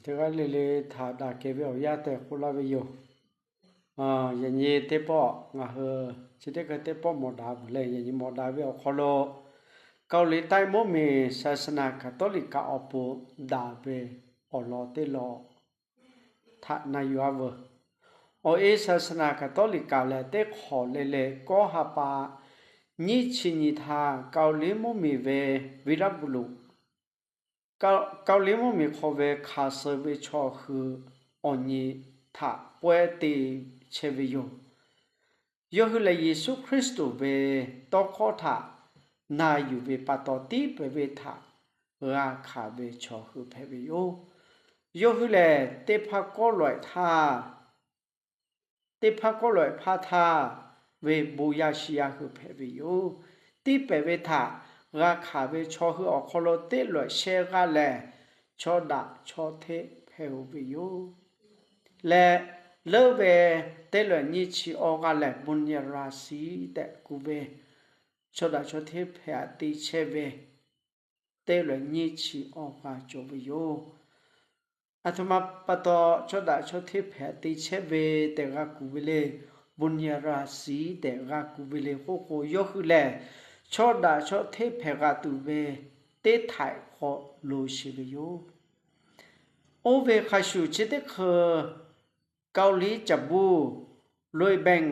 这个里里他大概表也得过来个有人家得报和这个得报莫大不来人家莫大表可了เกาหลีใต้บ่มีศาสนาคาทอลิกออปดาเบอลอเตลอทะนายาวเอศาสนาคาทอลิกาแลเตขอเลก็หาปานิชินิทาเกาหลีบ่มีเววิรับุลุเกาหลีบ่มีขอเวคาเซเวชอคืออญิทะปวยติเชวิโยโยคือเลเยซูคริสต์เวตอขอทะนาอยู่เวปาตอติเปเวทะราคาเวชอคือเพเวโยโยคือแลเตภะก็ลอยทาเตภะก็ลอยพาทาเวบูยาชิยาคือเพเวโยติเปเวทะราคาเวชอคือออกคอโลเตลอยเชกาแลชอดะชอเทเพเวโยและเลเวเตลอยนิชิออกาแลบุญญาราศีแต่กูเวชดาชเทพะติเชเวเตลนิชิออกาจบโยอัตมาปตอชดาชเทพะติเชเวเตกะกุเวเลบุญญาราศีเตกะกุเวเลโคโคโยคือแลชดาชเทพะกะตุเวเตไทขอโลชิเวโยโอเวคาชูจิเตเคเกาหลีจับบูลอยแบ่ง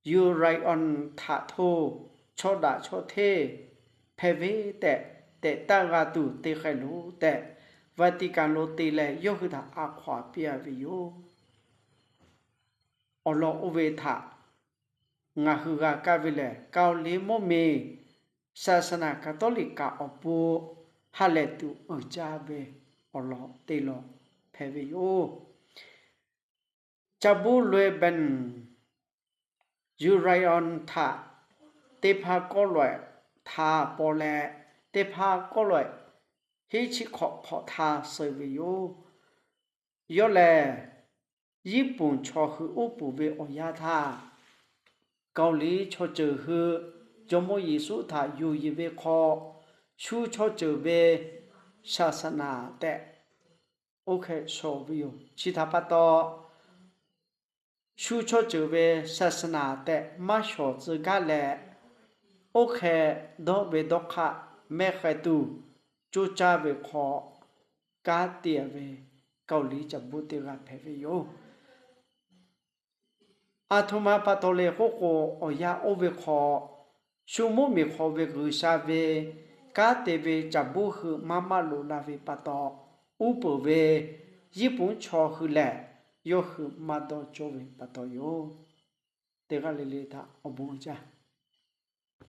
ยูไรออนทาโทชอดาชอเทเพเวแต่ตากาตุเตไคโลแต่วาติกันโลเตแลยคือทาอาควาเปียวิโยอลอโอเวทางาคือกากาเวเลเกาหลีโมเมศาสนาคาทอลิกาอปูฮาเลตุจาเวอลอเตโลเพเวโยจับบูลวยเบนยูไรออนทาเตภาก็ลอยทาปอแลเตภาก็ลอยฮิชิขอทาเซวิโยยอแลญี่ปุ่นชอคืออุปุเวอยาทาเกาหลีชอเจอคือจมอยิสุทาอยู่ยิเวคอชูชอเจอเวศาสนาแต่โอเคโชวิโยชิทาปตอชูชอเจอเวศาสนาแต่มาชอจือกาแลโอเคดอเวดอคะแม่ไขตูจูจาเวขอกาเตียเวเกาหลีจับบุติกาเพเวโยอาทุมาปะโตเลโคโกอยาโอเวขอชูมุมีขอเวกุชาเวกาเตเวจับบุคือมามาโลลาเวปะตออุปเวญี่ปุ่นชอคือแลโยคือมาดอโจเวปะตอโยเตกะเลเลทาอบุจา